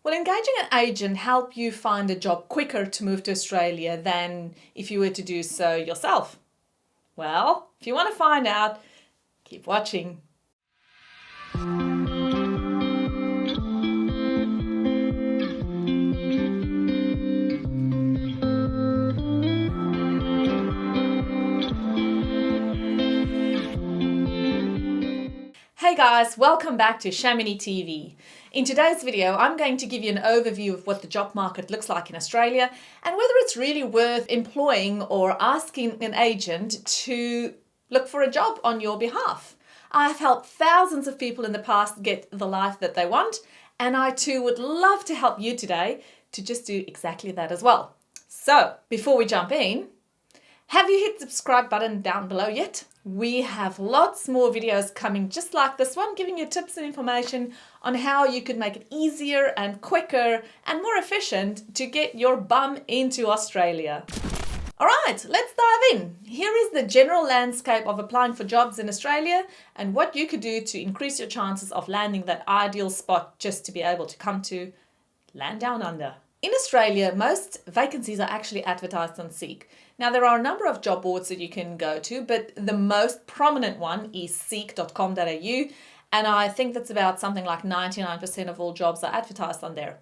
Will engaging an agent help you find a job quicker to move to Australia than if you were to do so yourself? Well, if you want to find out, keep watching. Hey guys, welcome back to CHAMONIX TV. In today's video, I'm going to give you an overview of what the job market looks like in Australia and whether it's really worth employing or asking an agent to look for a job on your behalf. I've helped thousands of people in the past get the life that they want, and I too would love to help you today to just do exactly that as well. So, before we jump in, have you hit the subscribe button down below yet? We have lots more videos coming just like this one, giving you tips and information on how you could make it easier and quicker and more efficient to get your bum into Australia. All right, let's dive in. Here is the general landscape of applying for jobs in Australia and what you could do to increase your chances of landing that ideal spot just to be able to come to land down under. In Australia, most vacancies are actually advertised on Seek. Now, there are a number of job boards that you can go to, but the most prominent one is seek.com.au, and I think that's about something like 99% of all jobs are advertised on there.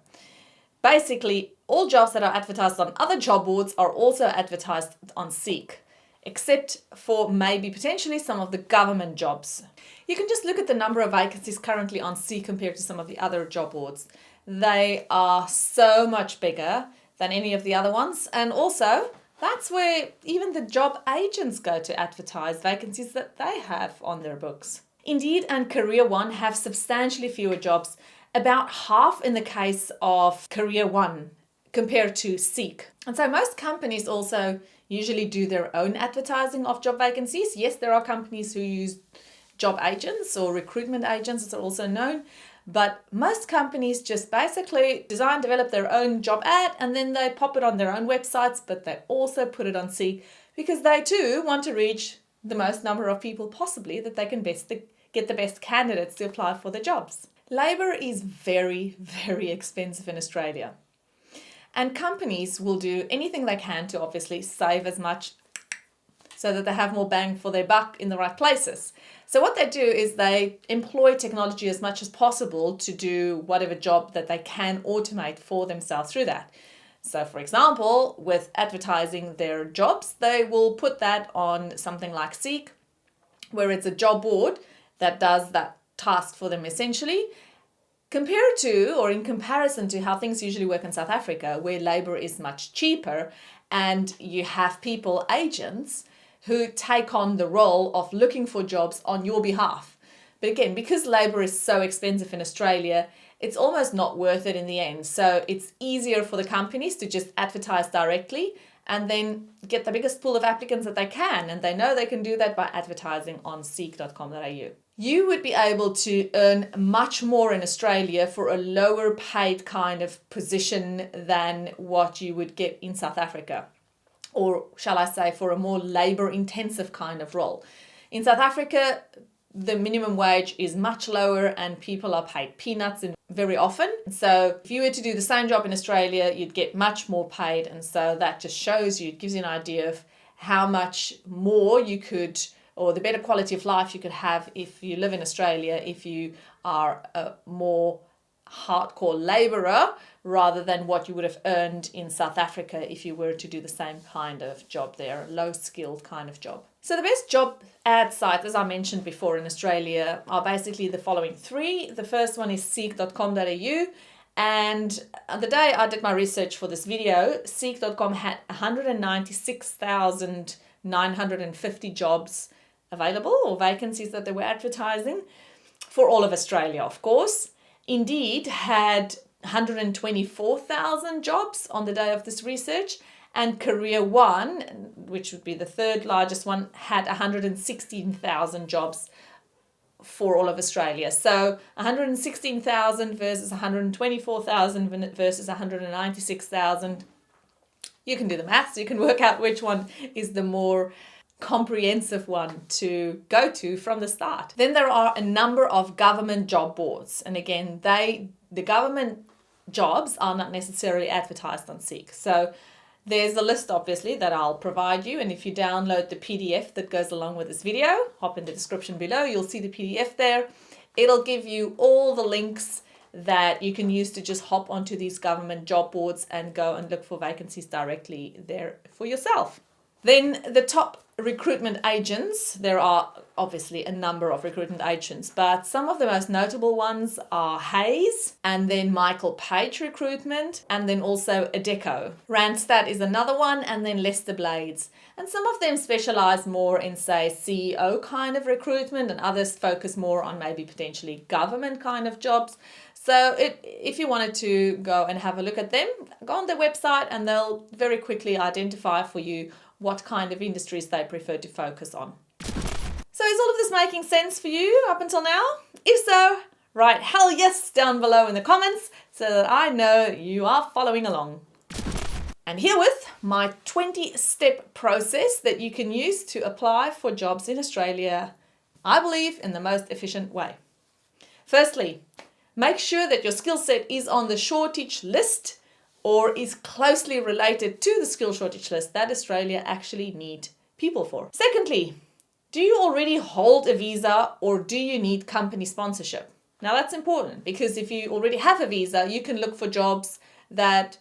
Basically, all jobs that are advertised on other job boards are also advertised on Seek, except for maybe potentially some of the government jobs. You can just look at the number of vacancies currently on Seek compared to some of the other job boards. They are so much bigger than any of the other ones, and also that's where even the job agents go to advertise vacancies that they have on their books. Indeed and Career One have substantially fewer jobs, about half in the case of Career One compared to Seek. And so most companies also usually do their own advertising of job vacancies. Yes, there are companies who use job agents or recruitment agents, as they're also known. But most companies just basically design, develop their own job ad, and then they pop it on their own websites, but they also put it on Seek because they too want to reach the most number of people possibly that they can get the best candidates to apply for the jobs. Labour is very, very expensive in Australia. And companies will do anything they can to obviously save as much so that they have more bang for their buck in the right places. So what they do is they employ technology as much as possible to do whatever job that they can automate for themselves through that. So for example, with advertising their jobs, they will put that on something like Seek, where it's a job board that does that task for them essentially, compared to, or in comparison to how things usually work in South Africa, where labour is much cheaper and you have people, agents, who take on the role of looking for jobs on your behalf. But again, because labour is so expensive in Australia, it's almost not worth it in the end. So it's easier for the companies to just advertise directly and then get the biggest pool of applicants that they can. And they know they can do that by advertising on seek.com.au. You would be able to earn much more in Australia for a lower paid kind of position than what you would get in South Africa. Or shall I say, for a more labour-intensive kind of role. In South Africa, the minimum wage is much lower and people are paid peanuts very often. So if you were to do the same job in Australia, you'd get much more paid. And so that just shows you, it gives you an idea of how much more you could, or the better quality of life you could have if you live in Australia, if you are a more hardcore labourer rather than what you would have earned in South Africa if you were to do the same kind of job there, low skilled kind of job. So the best job ad sites, as I mentioned before in Australia, are basically the following three. The first one is seek.com.au, and the day I did my research for this video, seek.com had 196,950 jobs available, or vacancies that they were advertising for all of Australia, of course. Indeed had 124,000 jobs on the day of this research, and Career One, which would be the third largest one, had 116,000 jobs for all of Australia. So 116,000 versus 124,000 versus 196,000. You can do the maths, you can work out which one is the more comprehensive one to go to from the start. Then there are a number of government job boards, and again, the government jobs are not necessarily advertised on Seek. So there's a list, obviously, that I'll provide you. And if you download the PDF that goes along with this video, hop in the description below, you'll see the PDF there. It'll give you all the links that you can use to just hop onto these government job boards and go and look for vacancies directly there for yourself. Then the top recruitment agents, there are obviously a number of recruitment agents, but some of the most notable ones are Hayes, and then Michael Page Recruitment, and then also Adecco. Randstad is another one, and then Lester Blades. And some of them specialize more in, say, CEO kind of recruitment, and others focus more on maybe potentially government kind of jobs. So if you wanted to go and have a look at them, go on their website and they'll very quickly identify for you what kind of industries they prefer to focus on. So is all of this making sense for you up until now? If so, write hell yes down below in the comments so that I know you are following along. And herewith, my 20-step process that you can use to apply for jobs in Australia, I believe, in the most efficient way. Firstly, make sure that your skill set is on the shortage list or is closely related to the skill shortage list that Australia actually need people for. Secondly, do you already hold a visa or do you need company sponsorship? Now that's important because if you already have a visa, you can look for jobs that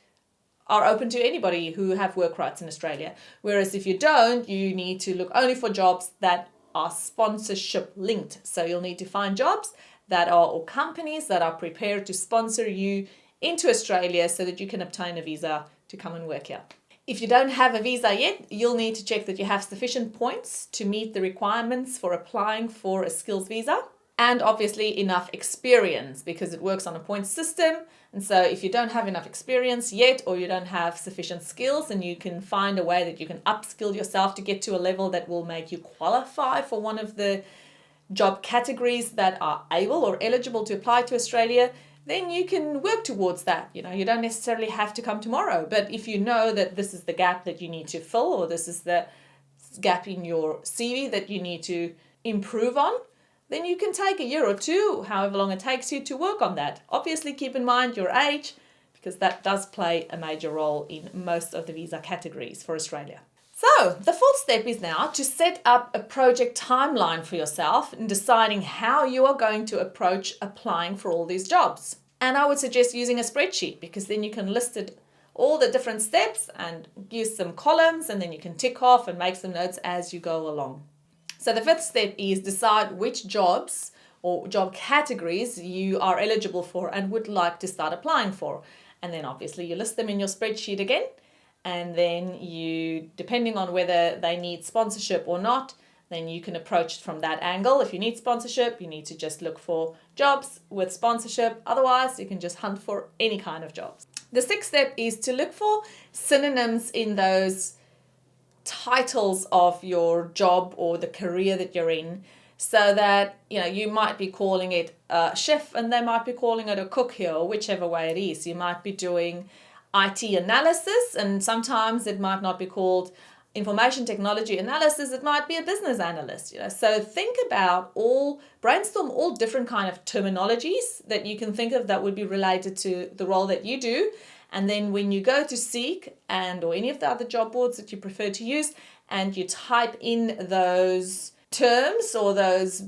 are open to anybody who have work rights in Australia. Whereas if you don't, you need to look only for jobs that are sponsorship linked. So you'll need to find jobs that are, or companies that are prepared to sponsor you into Australia so that you can obtain a visa to come and work here. If you don't have a visa yet, you'll need to check that you have sufficient points to meet the requirements for applying for a skills visa, and obviously enough experience because it works on a points system. And so if you don't have enough experience yet or you don't have sufficient skills, then you can find a way that you can upskill yourself to get to a level that will make you qualify for one of the job categories that are able or eligible to apply to Australia, then you can work towards that. You know, you don't necessarily have to come tomorrow, but if you know that this is the gap that you need to fill or this is the gap in your CV that you need to improve on, then you can take a year or two, however long it takes you to work on that. Obviously, keep in mind your age because that does play a major role in most of the visa categories for Australia. So the fourth step is now to set up a project timeline for yourself in deciding how you are going to approach applying for all these jobs. And I would suggest using a spreadsheet because then you can list it all the different steps and use some columns and then you can tick off and make some notes as you go along. So the fifth step is decide which jobs or job categories you are eligible for and would like to start applying for. And then obviously you list them in your spreadsheet again. And then you, depending on whether they need sponsorship or not, then you can approach it from that angle. If you need sponsorship, you need to just look for jobs with sponsorship. Otherwise, you can just hunt for any kind of jobs. The sixth step is to look for synonyms in those titles of your job or the career that you're in, so that, you know, you might be calling it a chef and they might be calling it a cook here, or whichever way it is. You might be doing IT analysis, and sometimes it might not be called information technology analysis, it might be a business analyst, you know. So think about brainstorm all different kind of terminologies that you can think of that would be related to the role that you do. And then when you go to Seek or any of the other job boards that you prefer to use, and you type in those terms or those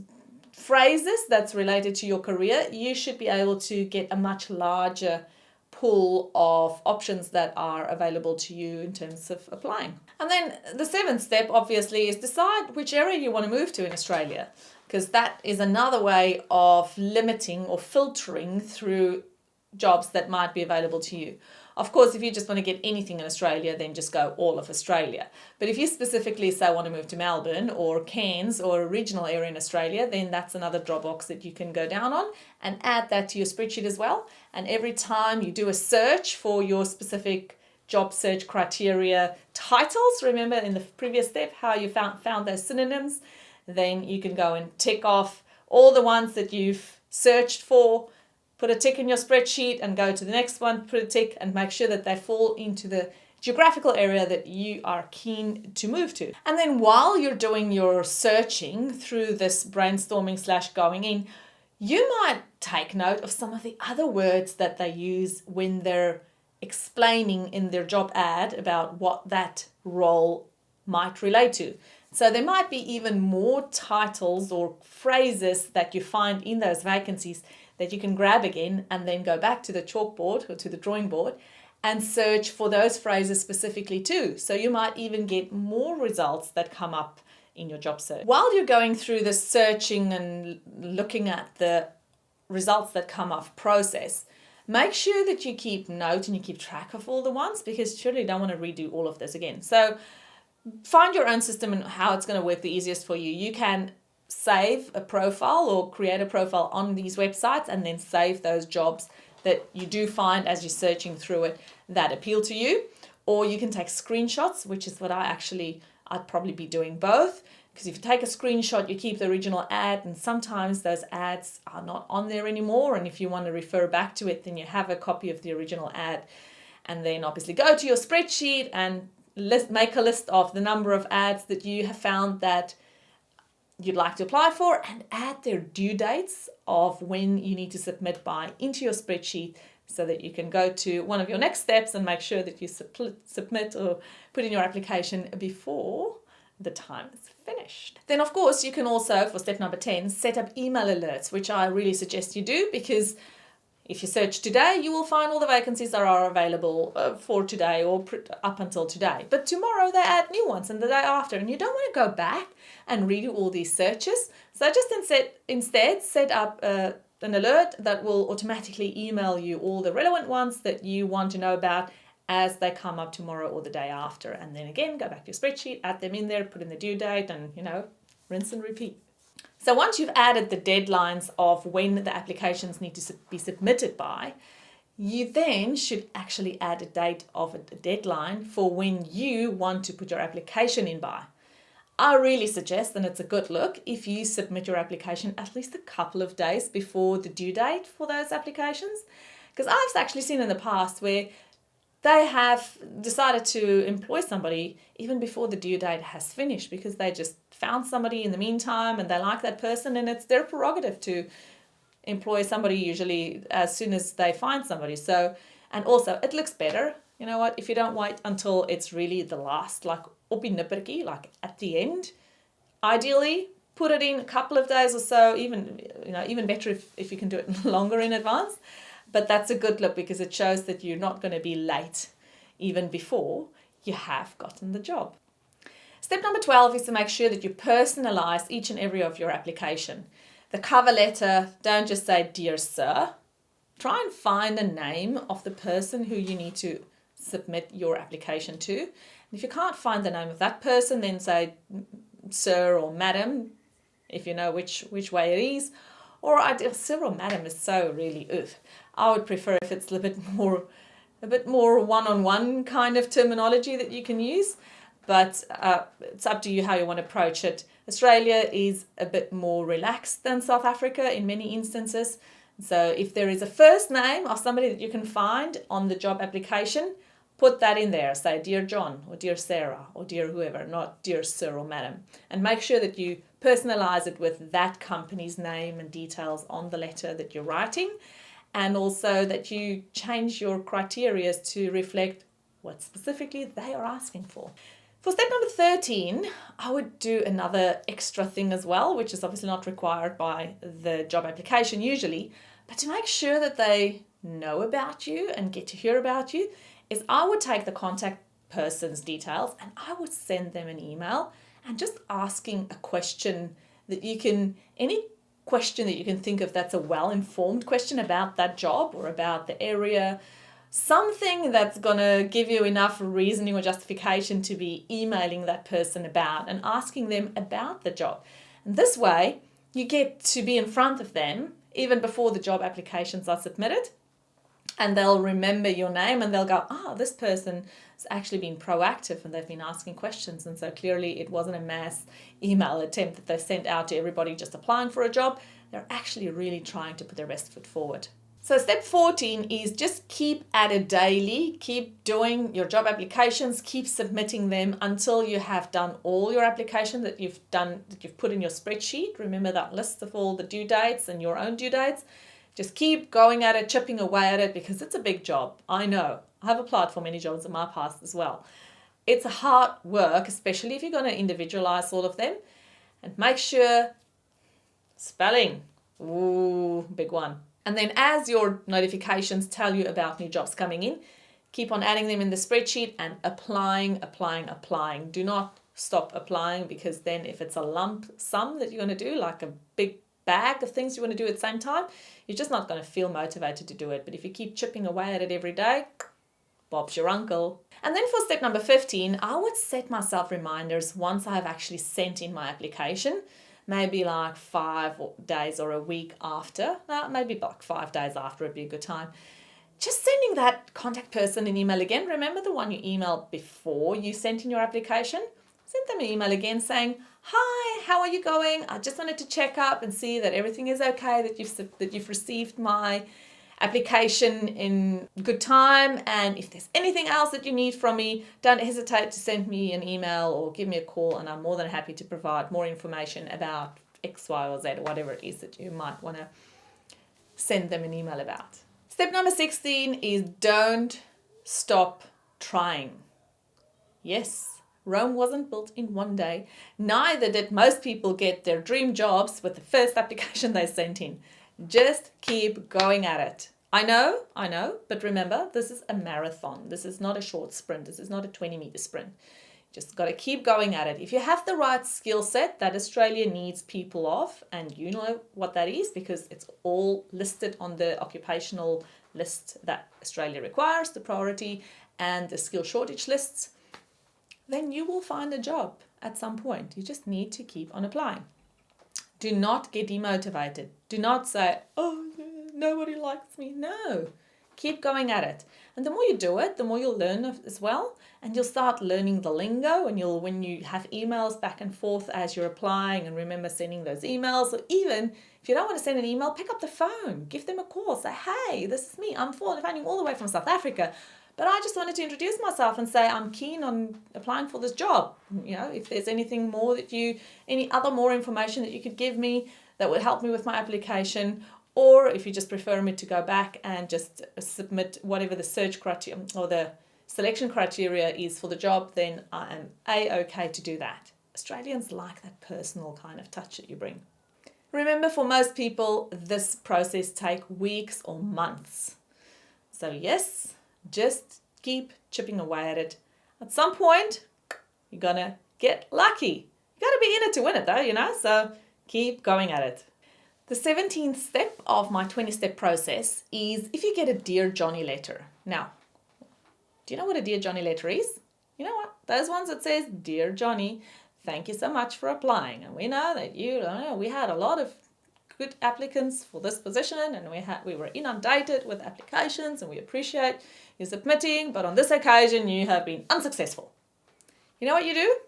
phrases that's related to your career, you should be able to get a much larger pool of options that are available to you in terms of applying. And then the seventh step obviously is decide which area you want to move to in Australia, because that is another way of limiting or filtering through jobs that might be available to you. Of course, if you just want to get anything in Australia, then just go all of Australia. But if you specifically say want to move to Melbourne or Cairns or a regional area in Australia, then that's another drop box that you can go down on and add that to your spreadsheet as well. And every time you do a search for your specific job search criteria titles, remember in the previous step how you found those synonyms, then you can go and tick off all the ones that you've searched for, put a tick in your spreadsheet and go to the next one, put a tick and make sure that they fall into the geographical area that you are keen to move to. And then while you're doing your searching through this brainstorming / going in, You might take note of some of the other words that they use when they're explaining in their job ad about what that role might relate to. So there might be even more titles or phrases that you find in those vacancies that you can grab again and then go back to the chalkboard or to the drawing board and search for those phrases specifically too. So you might even get more results that come up in your job search. While you're going through the searching and looking at the results that come up process, make sure that you keep note and you keep track of all the ones, because surely you don't want to redo all of this again. So find your own system and how it's going to work the easiest for you. You can save a profile or create a profile on these websites and then save those jobs that you do find as you're searching through it that appeal to you. Or you can take screenshots, which is what I'd probably be doing both. Because if you take a screenshot, you keep the original ad, and sometimes those ads are not on there anymore. And if you want to refer back to it, then you have a copy of the original ad. And then obviously go to your spreadsheet and make a list of the number of ads that you have found that you'd like to apply for, and add their due dates of when you need to submit by into your spreadsheet, so that you can go to one of your next steps and make sure that you submit or put in your application before the time is finished. Then of course you can also, for step number 10, set up email alerts, which I really suggest you do, because if you search today, you will find all the vacancies that are available for today or up until today. But tomorrow they add new ones, and the day after, and you don't want to go back and redo all these searches. So just instead set up an alert that will automatically email you all the relevant ones that you want to know about as they come up tomorrow or the day after. And then again, go back to your spreadsheet, add them in there, put in the due date, and rinse and repeat. So once you've added the deadlines of when the applications need to be submitted by, you then should actually add a date of a deadline for when you want to put your application in by. I really suggest, and it's a good look, if you submit your application at least a couple of days before the due date for those applications. Because I've actually seen in the past where they have decided to employ somebody even before the due date has finished, because they just found somebody in the meantime and they like that person, and it's their prerogative to employ somebody usually as soon as they find somebody. So, and also it looks better, you know what, if you don't wait until it's really the last, like op die nippertjie, like at the end. Ideally, put it in a couple of days or so, even better if you can do it longer in advance. But that's a good look, because it shows that you're not going to be late even before you have gotten the job. Step number 12 is to make sure that you personalize each and every of your application. The cover letter, don't just say, "Dear Sir." Try and find the name of the person who you need to submit your application to. And if you can't find the name of that person, then say "Sir" or "Madam," if you know which way it is. Or "Sir" or "Madam" is so really I would prefer if it's a bit more one-on-one kind of terminology that you can use. But it's up to you how you want to approach it. Australia is a bit more relaxed than South Africa in many instances. So if there is a first name of somebody that you can find on the job application, put that in there. Say "Dear John" or "Dear Sarah" or "Dear whoever," not "Dear Sir" or "Madam." And make sure that you personalize it with that company's name and details on the letter that you're writing. And also that you change your criteria to reflect what specifically they are asking for. For step number 13, I would do another extra thing as well, which is obviously not required by the job application usually, but to make sure that they know about you and get to hear about you, is I would take the contact person's details and I would send them an email and just asking a question that any question that you can think of that's a well-informed question about that job or about the area, something that's going to give you enough reasoning or justification to be emailing that person about and asking them about the job. And this way, you get to be in front of them even before the job applications are submitted, and they'll remember your name and they'll go, this person has actually been proactive and they've been asking questions. And so clearly it wasn't a mass email attempt that they've sent out to everybody just applying for a job. They're actually really trying to put their best foot forward. So step 14 is just keep at it daily, keep doing your job applications, keep submitting them until you have done all your application that you've put in your spreadsheet. Remember that list of all the due dates and your own due dates. Just keep going at it, chipping away at it, because it's a big job. I know. I have applied for many jobs in my past as well. It's hard work, especially if you're going to individualize all of them. And make sure spelling, ooh, big one. And then as your notifications tell you about new jobs coming in, keep on adding them in the spreadsheet and applying. Do not stop applying, because then if it's a lump sum that you're going to do, like a big bag of things you want to do at the same time, you're just not going to feel motivated to do it. But if you keep chipping away at it every day, Bob's your uncle. And then for step number 15, I would set myself reminders once I've actually sent in my application. Maybe like 5 days or a week after, maybe like 5 days after would be a good time. Just sending that contact person an email again. Remember the one you emailed before you sent in your application? Send them an email again saying, "Hi, how are you going? I just wanted to check up and see that everything is okay, that you've received my application in good time, and if there's anything else that you need from me, don't hesitate to send me an email or give me a call, and I'm more than happy to provide more information about X, Y, or Z, or whatever it is that you might want to send them an email about." Step number 16 is don't stop trying. Yes, Rome wasn't built in one day. Neither did most people get their dream jobs with the first application they sent in. Just keep going at it. I know, but remember, this is a marathon. This is not a short sprint. This is not a 20-meter sprint. Just got to keep going at it. If you have the right skill set that Australia needs people of, and you know what that is because it's all listed on the occupational list that Australia requires, the priority and the skill shortage lists, then you will find a job at some point. You just need to keep on applying. Do not get demotivated. Do not say, "Oh, nobody likes me." No, keep going at it. And the more you do it, the more you'll learn as well. And you'll start learning the lingo. And when you have emails back and forth as you're applying, and remember sending those emails. Or even if you don't want to send an email, pick up the phone, give them a call. Say, "Hey, this is me. I'm phoning all the way from South Africa. But I just wanted to introduce myself and say I'm keen on applying for this job. If there's anything more any other more information that you could give me that would help me with my application, or if you just prefer me to go back and just submit whatever the search criteria or the selection criteria is for the job, then I am okay to do that." Australians like that personal kind of touch that you bring. Remember, for most people, this process takes weeks or months. So yes, just keep chipping away at it. At some point, you're going to get lucky. You got to be in it to win it though, so keep going at it. The 17th step of my 20-step process is if you get a Dear Johnny letter. Now, do you know what a Dear Johnny letter is? You know what? Those ones that says, "Dear Johnny, thank you so much for applying. And we know that we had a lot of good applicants for this position, and we were inundated with applications, and we appreciate you submitting, but on this occasion you have been unsuccessful." You know what you do?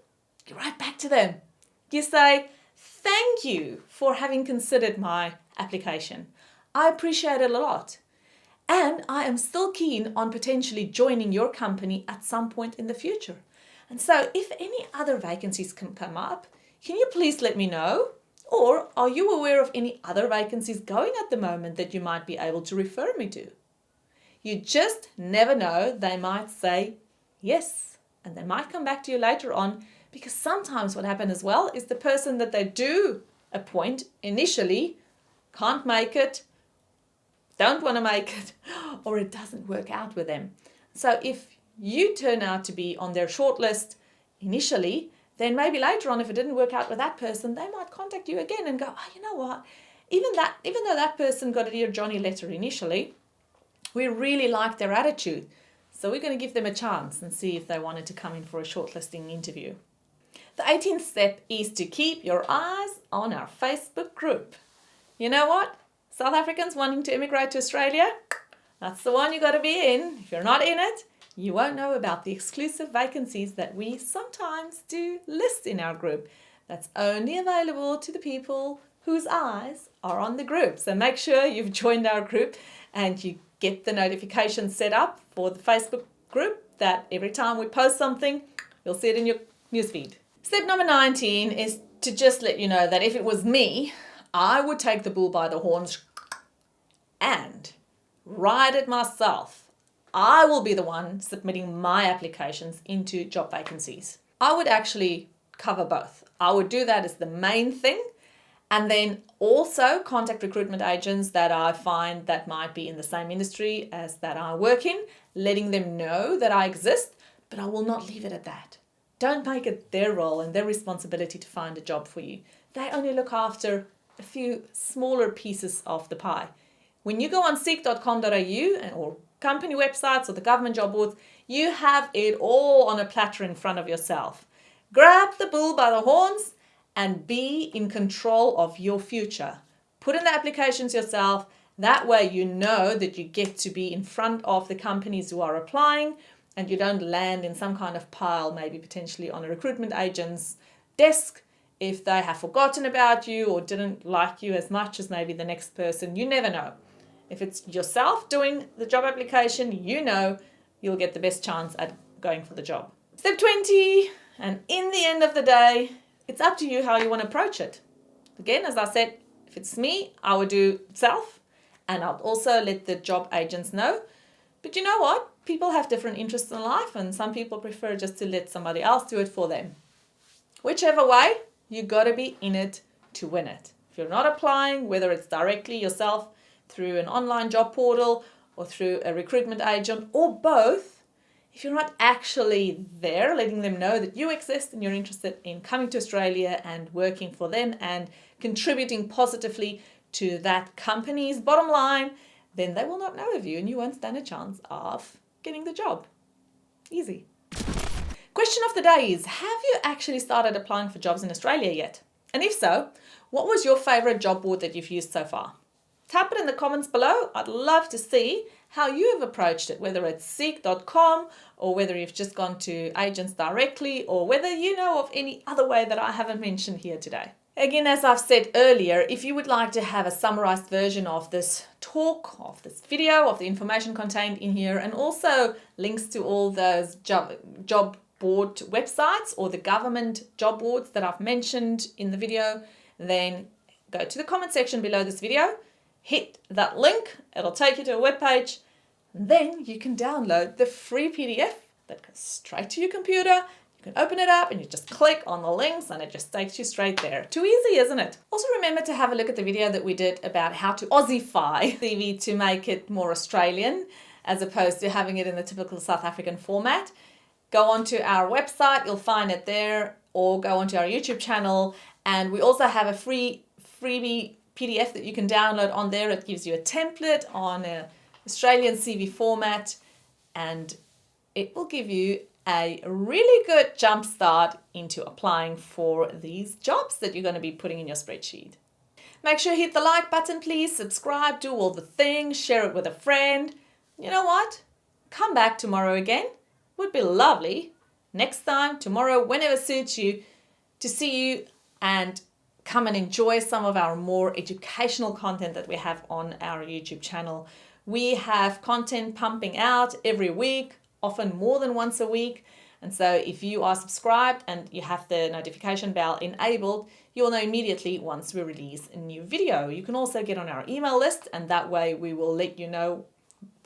You write back to them. You say, "Thank you for having considered my application. I appreciate it a lot. And I am still keen on potentially joining your company at some point in the future. And so if any other vacancies can come up, can you please let me know? Or are you aware of any other vacancies going at the moment that you might be able to refer me to?" You just never know. They might say yes, and they might come back to you later on, because sometimes what happens as well is the person that they do appoint initially can't make it, don't want to make it, or it doesn't work out with them. So if you turn out to be on their shortlist initially, then maybe later on, if it didn't work out with that person, they might contact you again and go, "Oh, you know what? Even though that person got a Dear Johnny letter initially, we really liked their attitude. So we're going to give them a chance and see if they wanted to come in for a shortlisting interview." The 18th step is to keep your eyes on our Facebook group. You know what? South Africans wanting to immigrate to Australia, that's the one you got to be in. If you're not in it, you won't know about the exclusive vacancies that we sometimes do list in our group. That's only available to the people whose eyes are on the group. So make sure you've joined our group and you get the notifications set up for the Facebook group that every time we post something, you'll see it in your newsfeed. Step number 19 is to just let you know that if it was me, I would take the bull by the horns and ride it myself. I will be the one submitting my applications into job vacancies. I would actually cover both. I would do that as the main thing, and then also contact recruitment agents that I find that might be in the same industry as that I work in, letting them know that I exist, but I will not leave it at that. Don't make it their role and their responsibility to find a job for you. They only look after a few smaller pieces of the pie. When you go on seek.com.au or company websites or the government job boards, you have it all on a platter in front of yourself. Grab the bull by the horns and be in control of your future. Put in the applications yourself. That way you know that you get to be in front of the companies who are applying, and you don't land in some kind of pile, maybe potentially on a recruitment agent's desk if they have forgotten about you or didn't like you as much as maybe the next person. You never know. If it's yourself doing the job application, you know you'll get the best chance at going for the job. Step 20, and in the end of the day, it's up to you how you want to approach it. Again, as I said, if it's me, I would do self, and I'll also let the job agents know. But you know what? People have different interests in life, and some people prefer just to let somebody else do it for them. Whichever way, you got to be in it to win it. If you're not applying, whether it's directly yourself through an online job portal or through a recruitment agent or both, if you're not actually there, letting them know that you exist and you're interested in coming to Australia and working for them and contributing positively to that company's bottom line, then they will not know of you and you won't stand a chance of getting the job. Easy. Question of the day is, have you actually started applying for jobs in Australia yet? And if so, what was your favourite job board that you've used so far? Type it in the comments below. I'd love to see how you have approached it, whether it's seek.com or whether you've just gone to agents directly or whether you know of any other way that I haven't mentioned here today. Again, as I've said earlier, if you would like to have a summarized version of this talk, of this video, of the information contained in here, and also links to all those job board websites or the government job boards that I've mentioned in the video, then go to the comment section below this video, hit that link, it'll take you to a webpage, and then you can download the free PDF that goes straight to your computer. You can open it up and you just click on the links and it just takes you straight there. Too easy, isn't it? Also remember to have a look at the video that we did about how to Aussify CV to make it more Australian as opposed to having it in the typical South African format. Go onto our website, you'll find it there, or go onto our YouTube channel, and we also have a freebie PDF that you can download on there. It gives you a template on an Australian CV format, and it will give you a really good jump start into applying for these jobs that you're going to be putting in your spreadsheet. Make sure you hit the like button, please, subscribe, do all the things, share it with a friend. You know what? Come back tomorrow again. Would be lovely next time, tomorrow, whenever suits you, to see you and come and enjoy some of our more educational content that we have on our YouTube channel. We have content pumping out every week, often more than once a week. And so if you are subscribed and you have the notification bell enabled, you'll know immediately once we release a new video. You can also get on our email list, and that way we will let you know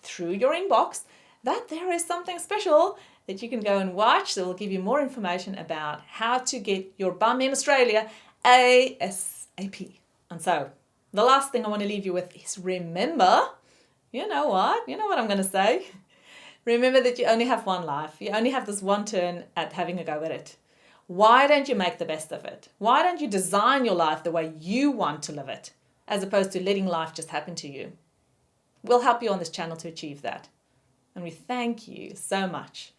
through your inbox that there is something special that you can go and watch that will give you more information about how to get your bum in Australia ASAP. And so the last thing I want to leave you with is remember, you know what I'm going to say. Remember that you only have one life. You only have this one turn at having a go at it. Why don't you make the best of it? Why don't you design your life the way you want to live it, as opposed to letting life just happen to you? We'll help you on this channel to achieve that. And we thank you so much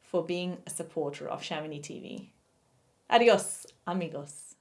for being a supporter of CHAMONIX TV. Adios, amigos.